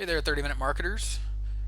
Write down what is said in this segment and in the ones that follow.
Hey there, 30-minute marketers.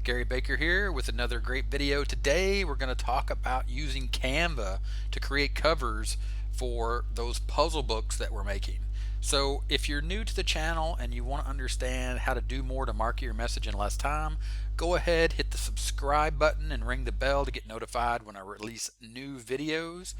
Gary Baker here with another great video. Today we're going to talk about using Canva to create covers for those puzzle books that we're making. So if you're new to the channel and you want to understand how to do more to market your message in less time, go ahead, hit the subscribe button and ring the bell to get notified when I release new videos.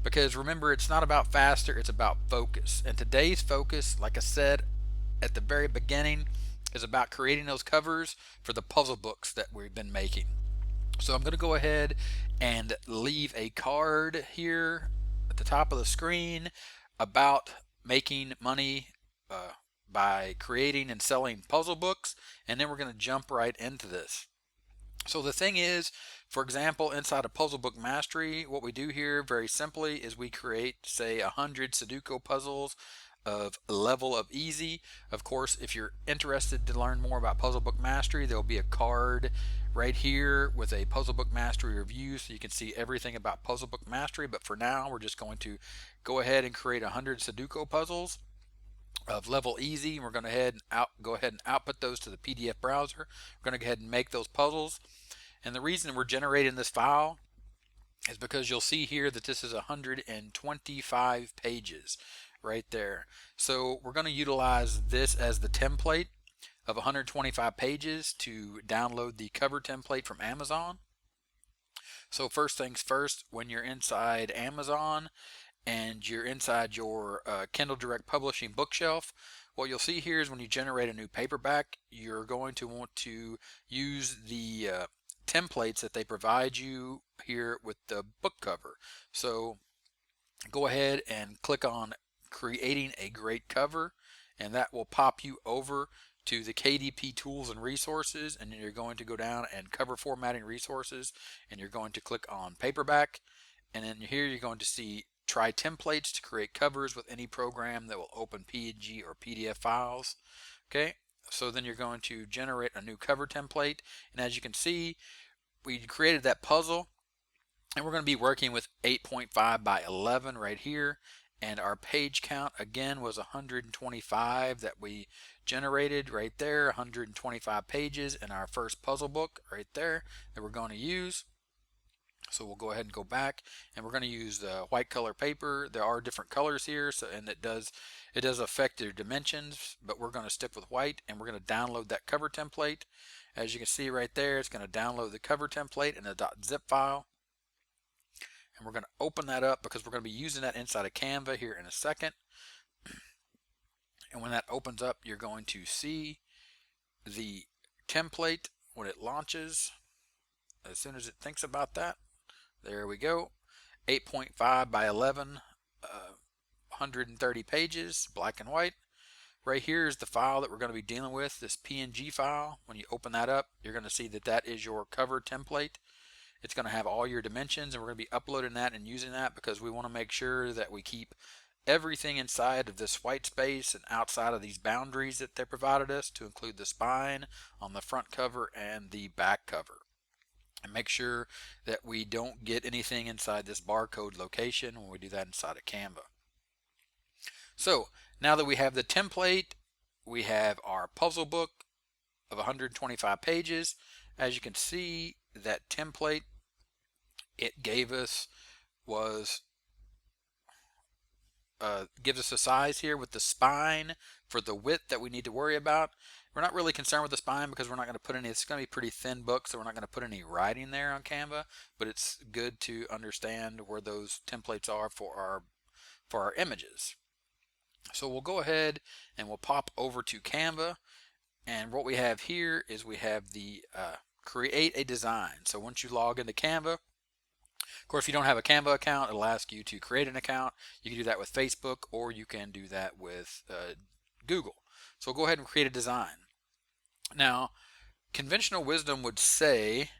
Because remember, it's not about faster, it's about focus. And today's focus, like I said at the very beginning, is about creating those covers for the puzzle books that we've been making. So I'm going to go ahead and leave a card here at the top of the screen about making money by creating and selling puzzle books, and then we're going to jump right into this. So the thing is, for example, inside of Puzzle Book Mastery, what we do here very simply is we create, say, 100 Sudoku puzzles of level of easy. Of course, if you're interested to learn more about Puzzle Book Mastery, there'll be a card right here with a Puzzle Book Mastery review so you can see everything about Puzzle Book Mastery. But for now, we're just going to go ahead and create 100 Sudoku puzzles of level easy. We're going to go ahead and output those to the PDF browser. We're going to go ahead and make those puzzles. And the reason we're generating this file is because you'll see here that this is 125 pages right there. So we're going to utilize this as the template of 125 pages to download the cover template from Amazon. So first things first, when you're inside Amazon and you're inside your Kindle Direct Publishing bookshelf, what you'll see here is when you generate a new paperback, you're going to want to use the templates that they provide you here with the book cover. So go ahead and click on creating a great cover, and that will pop you over to the KDP tools and resources, and then you're going to go down and cover formatting resources, and you're going to click on paperback, and then here you're going to see try templates to create covers with any program that will open PNG or PDF files. Okay, so then you're going to generate a new cover template, and as you can see, we created that puzzle, and we're going to be working with 8.5 by 11 right here, and our page count again was 125 that we generated right there. 125 pages in our first puzzle book right there that we're going to use. So we'll go ahead and go back, and we're going to use the white color paper. There are different colors here, so and it does affect their dimensions, but we're going to stick with white, and we're going to download that cover template. As you can see right there, it's going to download the cover template in a .zip file, and we're going to open that up because we're going to be using that inside of Canva here in a second. And when that opens up, you're going to see the template when it launches. As soon as it thinks about that, there we go. 8.5 by 11, 130 pages, black and white. Right here is the file that we're going to be dealing with, this PNG file. When you open that up, you're going to see that that is your cover template. It's going to have all your dimensions, and we're going to be uploading that and using that because we want to make sure that we keep everything inside of this white space and outside of these boundaries that they provided us, to include the spine on the front cover and the back cover. And make sure that we don't get anything inside this barcode location when we do that inside of Canva. So now that we have the template, we have our puzzle book of 125 pages. As you can see, that template it gave us gives us a size here with the spine for the width that we need to worry about. We're not really concerned with the spine because we're not going to put any, it's going to be a pretty thin book, so we're not going to put any writing there on Canva, but it's good to understand where those templates are for our images. So we'll go ahead and we'll pop over to Canva, and what we have here is we have the create a design. So once you log into Canva, of course, if you don't have a Canva account, it'll ask you to create an account. You can do that with Facebook, or you can do that with Google. So we'll go ahead and create a design. Now, conventional wisdom would say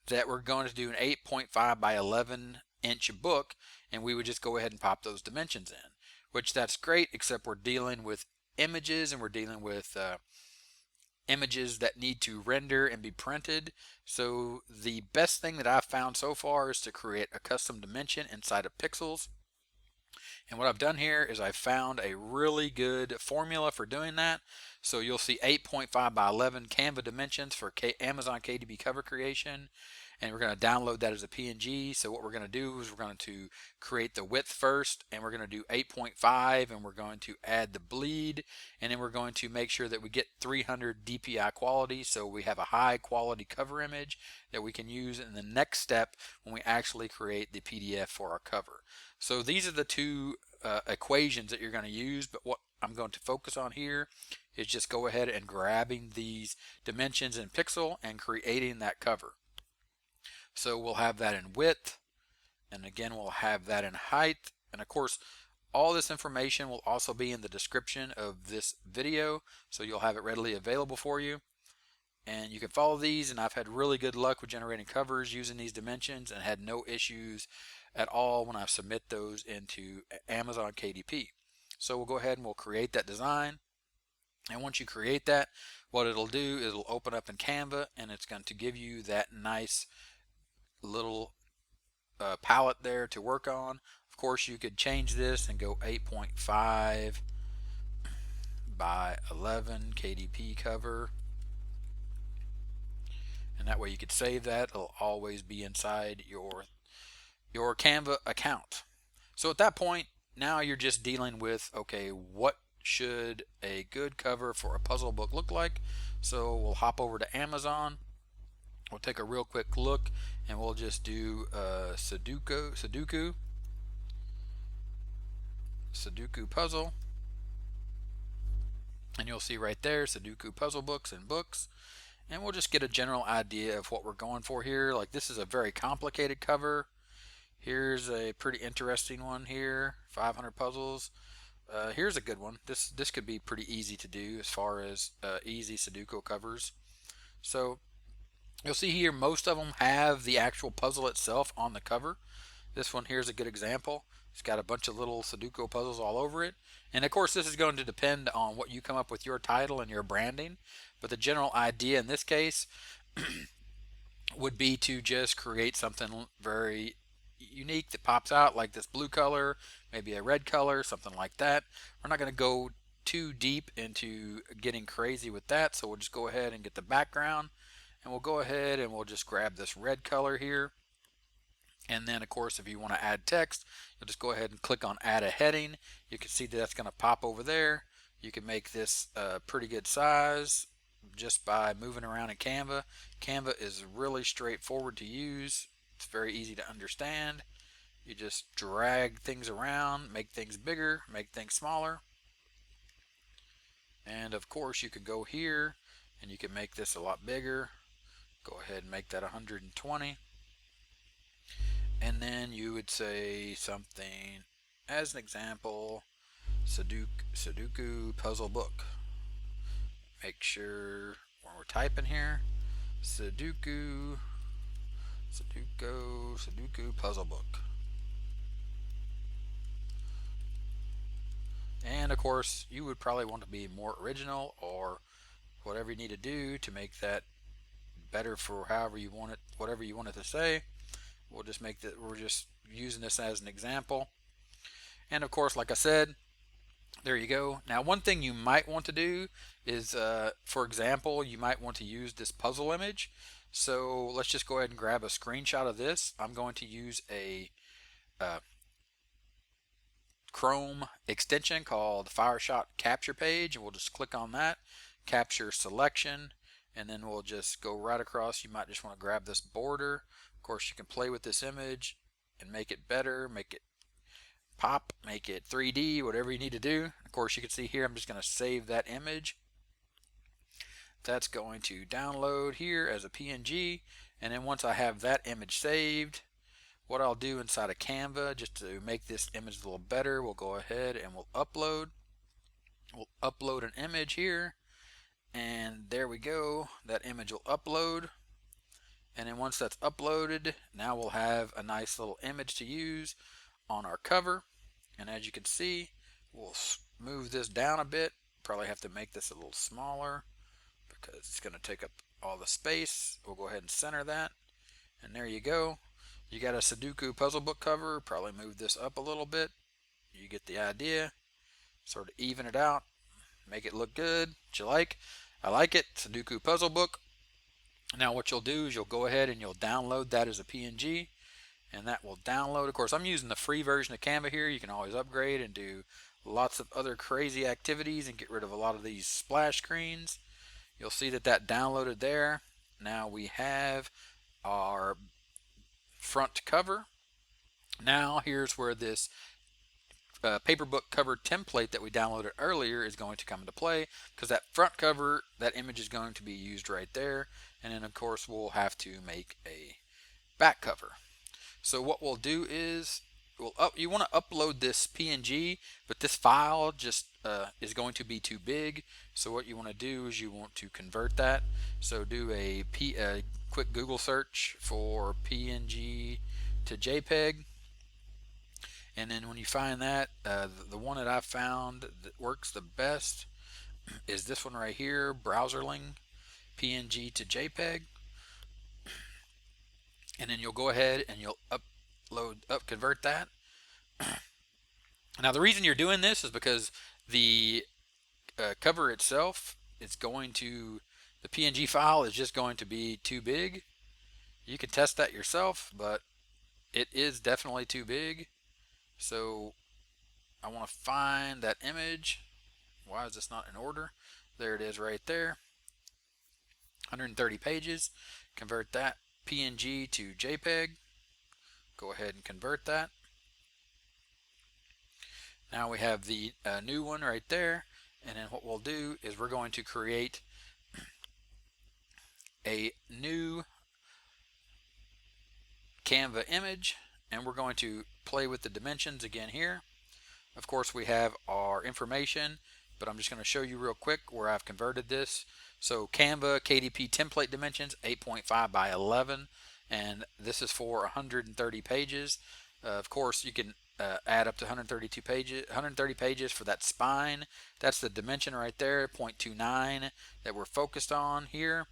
that we're going to do an 8.5 by 11 inch book, and we would just go ahead and pop those dimensions in, which that's great, except we're dealing with images, and we're dealing with images that need to render and be printed. So the best thing that I've found so far is to create a custom dimension inside of pixels. And what I've done here is I've found a really good formula for doing that. So you'll see 8.5 by 11 Canva dimensions for Amazon KDP cover creation, and we're going to download that as a PNG. So what we're going to do is we're going to create the width first, and we're going to do 8.5, and we're going to add the bleed, and then we're going to make sure that we get 300 DPI quality, so we have a high quality cover image that we can use in the next step when we actually create the PDF for our cover. So these are the two equations that you're going to use, but what I'm going to focus on here is just go ahead and grabbing these dimensions in pixel and creating that cover. So we'll have that in width, and again we'll have that in height, and of course all this information will also be in the description of this video, so you'll have it readily available for you. And you can follow these, and I've had really good luck with generating covers using these dimensions and had no issues at all when I submit those into Amazon KDP. So we'll go ahead and we'll create that design, and once you create that, what it'll do is it'll open up in Canva, and it's going to give you that nice little palette there to work on. Of course, you could change this and go 8.5 by 11 KDP cover, and that way you could save that. It'll always be inside your Canva account. So at that point, now you're just dealing with, okay, what should a good cover for a puzzle book look like? So we'll hop over to Amazon. We'll take a real quick look, and we'll just do Sudoku puzzle, and you'll see right there Sudoku puzzle books and books, and we'll just get a general idea of what we're going for here. Like, this is a very complicated cover. Here's a pretty interesting one here, 500 puzzles. Here's a good one. This could be pretty easy to do as far as easy Sudoku covers. So you'll see here most of them have the actual puzzle itself on the cover. This one here is a good example. It's got a bunch of little Sudoku puzzles all over it. And of course this is going to depend on what you come up with your title and your branding. But the general idea in this case would be to just create something very unique that pops out, like this blue color, maybe a red color, something like that. We're not going to go too deep into getting crazy with that, so we'll just go ahead and get the background, and we'll go ahead and we'll just grab this red color here. And then of course if you want to add text, you'll just go ahead and click on add a heading. You can see that that's going to pop over there. You can make this a pretty good size just by moving around in Canva. Canva is really straightforward to use. It's very easy to understand. You just drag things around, make things bigger, make things smaller. And of course you could go here and you can make this a lot bigger. Go ahead and make that 120. And then you would say something, as an example, Sudoku puzzle book. Make sure when we're typing here, Sudoku puzzle book. And of course you would probably want to be more original, or whatever you need to do to make that better for however you want it, whatever you want it to say. We'll just make that, we're just using this as an example. And of course, like I said, there you go. Now one thing you might want to do is, for example, you might want to use this puzzle image. So let's just go ahead and grab a screenshot of this. I'm going to use a Chrome extension called Fireshot Capture Page, and we'll just click on that, capture selection, and then we'll just go right across. You might just want to grab this border. Of course you can play with this image and make it better, make it pop, make it 3D, whatever you need to do. Of course you can see here I'm just going to save that image. That's going to download here as a PNG, and then once I have that image saved, what I'll do inside of Canva, just to make this image a little better, we'll go ahead and we'll upload an image here, and there we go. That image will upload, and then once that's uploaded, now we'll have a nice little image to use on our cover. And as you can see, we'll move this down a bit. Probably have to make this a little smaller because it's going to take up all the space. We'll go ahead and center that, and there you go. You got a Sudoku puzzle book cover. Probably move this up a little bit. You get the idea. Sort of even it out. make it look good, that you like. I like it. Sudoku puzzle book. Now what you'll do is you'll go ahead and you'll download that as a PNG, and that will download. Of course, I'm using the free version of Canva here. You can always upgrade and do lots of other crazy activities and get rid of a lot of these splash screens. You'll see that that downloaded there. Now we have our front cover. Now here's where this paper book cover template that we downloaded earlier is going to come into play, because that front cover, that image is going to be used right there. And then of course we'll have to make a back cover. So what we'll do is you want to upload this PNG, but this file just is going to be too big. So what you want to do is you want to convert that. So do a quick Google search for PNG to JPEG. And then when you find that, the one that I found that works the best is this one right here, Browserling PNG to JPEG. And then you'll go ahead and you'll convert that. Now the reason you're doing this is because the cover itself is going to, the PNG file is just going to be too big. You can test that yourself, but it is definitely too big. So I want to find that image. Why is this not in order? There it is right there. 130 pages. Convert that PNG to JPEG. Go ahead and convert that. Now we have the new one right there. And then what we'll do is we're going to create a new Canva image, and we're going to play with the dimensions again here. Of course we have our information, but I'm just going to show you real quick where I've converted this. So Canva KDP template dimensions 8.5 by 11, and this is for 130 pages. Of course you can add up to 132 pages, 130 pages for that spine. That's the dimension right there, 0.29 that we're focused on here.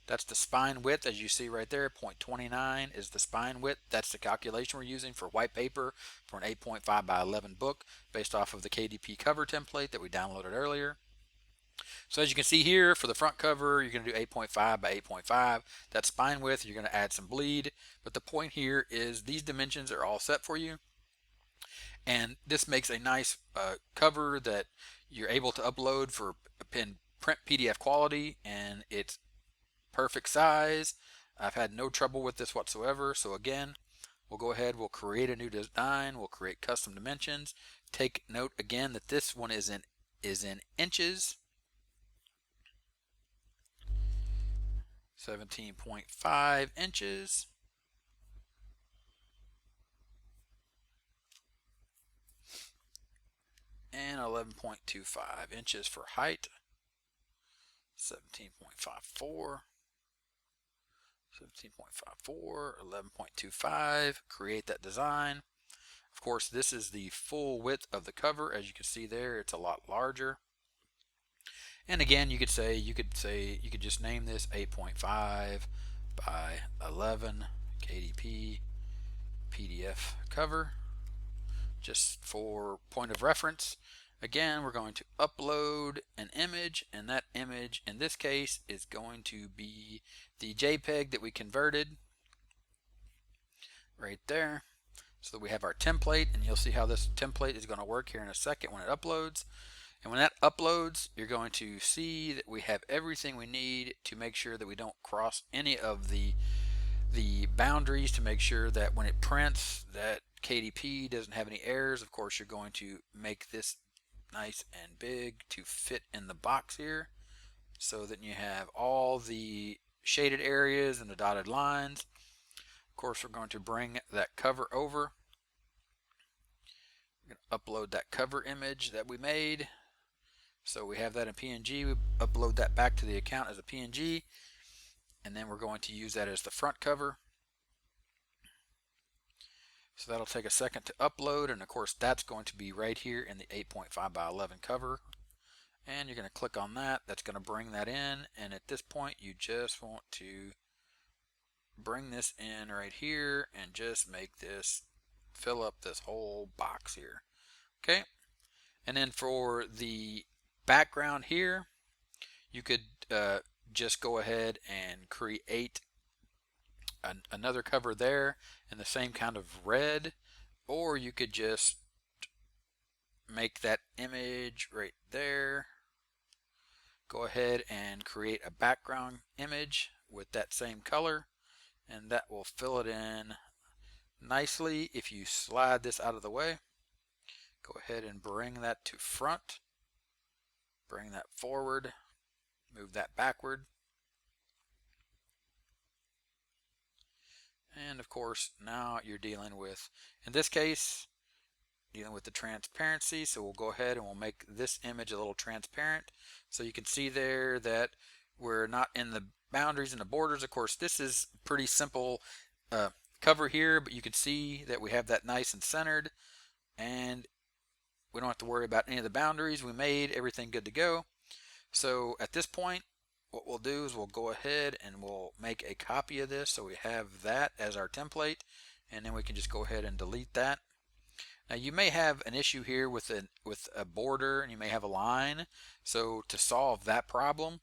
That's the spine width, as you see right there. 0.29 is the spine width. That's the calculation we're using for white paper for an 8.5 by 11 book based off of the KDP cover template that we downloaded earlier. So as you can see here, for the front cover, you're going to do 8.5 by 8.5. That spine width, you're going to add some bleed. But the point here is these dimensions are all set for you. And this makes a nice cover that you're able to upload for print PDF quality, and it's perfect size. I've had no trouble with this whatsoever. So again, we'll go ahead, we'll create a new design, we'll create custom dimensions. Take note again that this one is in inches. 17.5 inches. And 11.25 inches for height. 17.54. 17.54, 11.25, create that design. Of course, this is the full width of the cover. As you can see there, it's a lot larger. And again, you could just name this 8.5 by 11 KDP PDF cover, just for point of reference. Again, we're going to upload an image, and that image in this case is going to be the JPEG that we converted right there. So that we have our template, and you'll see how this template is going to work here in a second when it uploads. And when that uploads, you're going to see that we have everything we need to make sure that we don't cross any of the boundaries, to make sure that when it prints that KDP doesn't have any errors. Of course, you're going to make this nice and big to fit in the box here, so that you have all the shaded areas and the dotted lines. Of course, we're going to bring that cover over. We're going to upload that cover image that we made. So we have that in PNG. We upload that back to the account as a PNG, and then we're going to use that as the front cover. So that'll take a second to upload, and of course that's going to be right here in the 8.5 by 11 cover. And you're going to click on that. That's going to bring that in, and at this point you just want to bring this in right here and just make this fill up this whole box here. Okay, and then for the background here, you could just go ahead and create another cover there in the same kind of red, or you could just make that image right there. Go ahead and create a background image with that same color, and that will fill it in nicely. If you slide this out of the way, go ahead and bring that to front, bring that forward, move that backward, and of course now you're dealing with, in this case, dealing with the transparency. So we'll go ahead and we'll make this image a little transparent, so you can see there that we're not in the boundaries and the borders. Of course, this is pretty simple cover here, but you can see that we have that nice and centered, and we don't have to worry about any of the boundaries. We made everything good to go. So at this point, what we'll do is we'll go ahead and we'll make a copy of this, so we have that as our template, and then we can just go ahead and delete that. Now you may have an issue here with a border, and you may have a line. So to solve that problem,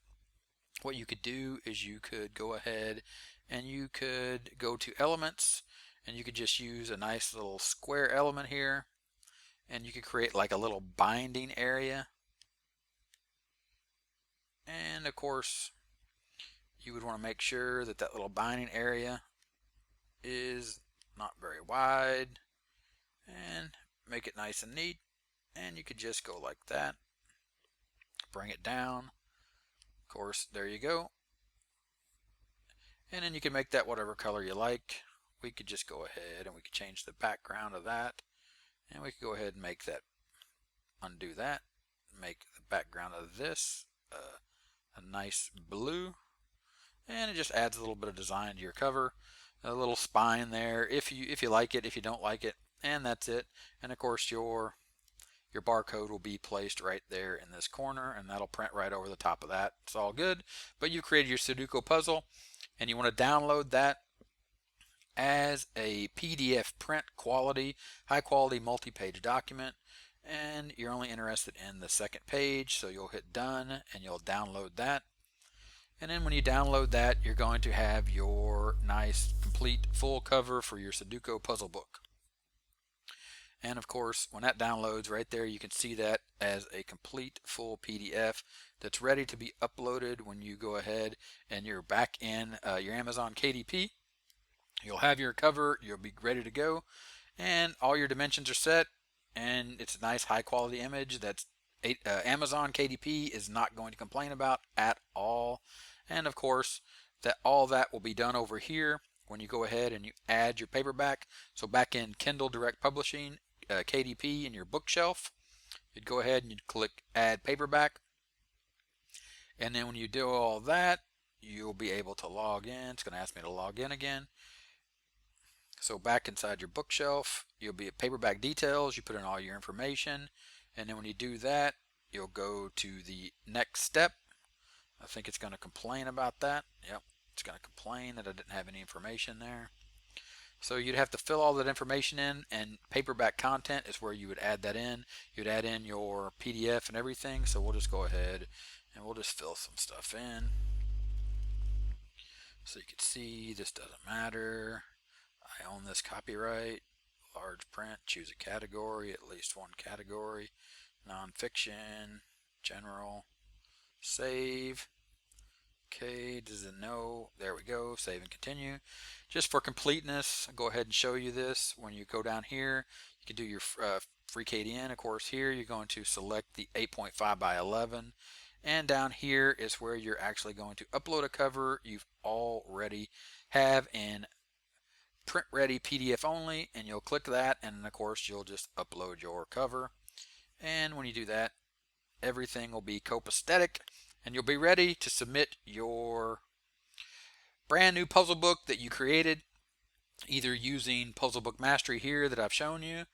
what you could do is you could go ahead and you could go to elements, and you could just use a nice little square element here, and you could create like a little binding area. And of course you would want to make sure that that little binding area is not very wide, and make it nice and neat. And you could just go like that, bring it down. Of course, there you go. And then you can make that whatever color you like. We could just go ahead and we could change the background of that, and we could go ahead and make that, undo that, make the background of this a nice blue, and it just adds a little bit of design to your cover, a little spine there if you like it, if you don't like it, and that's it. And of course your barcode will be placed right there in this corner, and that'll print right over the top of that. It's all good. But you created your Sudoku puzzle, and you want to download that as a PDF print quality, high quality multi-page document, and you're only interested in the second page, so you'll hit done and you'll download that. And then when you download that, you're going to have your nice complete full cover for your Sudoku puzzle book. And of course, when that downloads right there, you can see that as a complete full PDF that's ready to be uploaded. When you go ahead and you're back in your Amazon KDP, you'll have your cover, you'll be ready to go, and all your dimensions are set, and it's a nice high quality image that's Amazon KDP is not going to complain about at all. And of course, that all that will be done over here when you go ahead and you add your paperback. So back in Kindle Direct Publishing, KDP in your bookshelf, you'd go ahead and you'd click add paperback, and then when you do all that, you'll be able to log in. It's going to ask me to log in again. So back inside your bookshelf, you'll be at paperback details. You put in all your information, and then when you do that, you'll go to the next step. I think it's going to complain about that. Yep, it's going to complain that I didn't have any information there. So you'd have to fill all that information in, and paperback content is where you would add that in. You'd add in your PDF and everything. So we'll just go ahead and we'll just fill some stuff in. So you can see this doesn't matter. I own this copyright. Large print, choose a category, at least one category. Nonfiction, general, save. Okay, does it know? There we go, save and continue. Just for completeness, I'll go ahead and show you this. When you go down here, you can do your free KDN. Of course, here you're going to select the 8.5 by 11. And down here is where you're actually going to upload a cover you've already have in print ready PDF only, and you'll click that, and of course you'll just upload your cover. And when you do that, everything will be copacetic, and you'll be ready to submit your brand new puzzle book that you created, either using Puzzle Book Mastery here that I've shown you,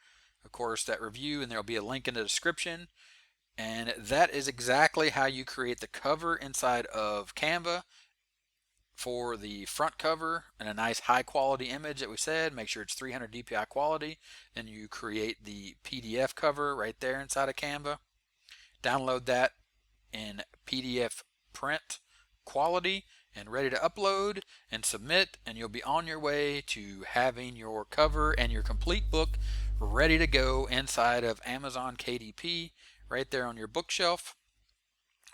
of course that review, and there'll be a link in the description. And that is exactly how you create the cover inside of Canva for the front cover, and a nice high quality image that we said. Make sure it's 300 DPI quality. Then you create the PDF cover right there inside of Canva. Download that in PDF print quality and ready to upload and submit, and you'll be on your way to having your cover and your complete book ready to go inside of Amazon KDP right there on your bookshelf.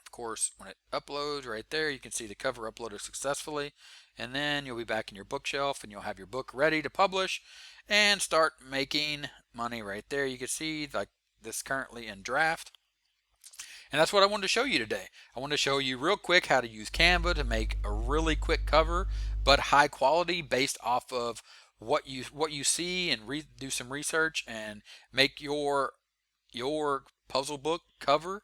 Of course, when it uploads right there, you can see the cover uploaded successfully, and then you'll be back in your bookshelf and you'll have your book ready to publish and start making money right there. You can see like this currently in draft. And that's what I wanted to show you today. I wanted to show you real quick how to use Canva to make a really quick cover, but high quality based off of what you see, and do some research and make your puzzle book cover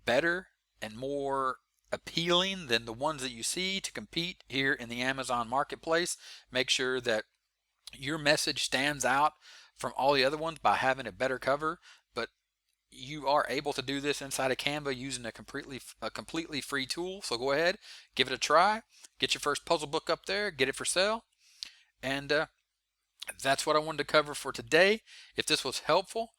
better and more appealing than the ones that you see to compete here in the Amazon marketplace. Make sure that your message stands out from all the other ones by having a better cover, but you are able to do this inside of Canva using a completely free tool. So go ahead, give it a try, get your first puzzle book up there, get it for sale, and that's what I wanted to cover for today. If this was helpful,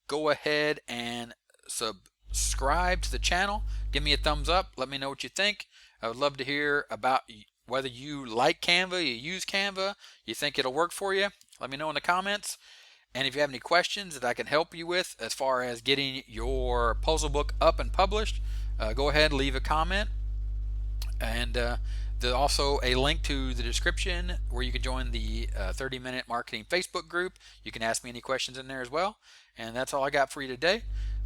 go ahead and subscribe to the channel. Give me a thumbs up. Let me know what you think. I would love to hear about whether you like Canva, you use Canva, you think it'll work for you. Let me know in the comments. And if you have any questions that I can help you with as far as getting your puzzle book up and published, go ahead and leave a comment. And there's also a link to the description where you can join the 30-minute marketing Facebook group. You can ask me any questions in there as well. And that's all I got for you today.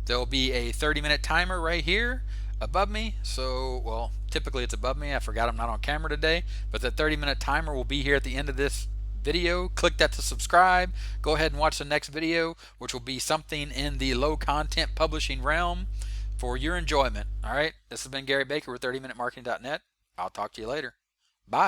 There'll be a 30-minute timer right here above me. So, well, typically it's above me. I forgot I'm not on camera today. But the 30-minute timer will be here at the end of this video. Click that to subscribe. Go ahead and watch the next video, which will be something in the low content publishing realm for your enjoyment. All right, this has been Gary Baker with 30minutemarketing.net. I'll talk to you later. Bye.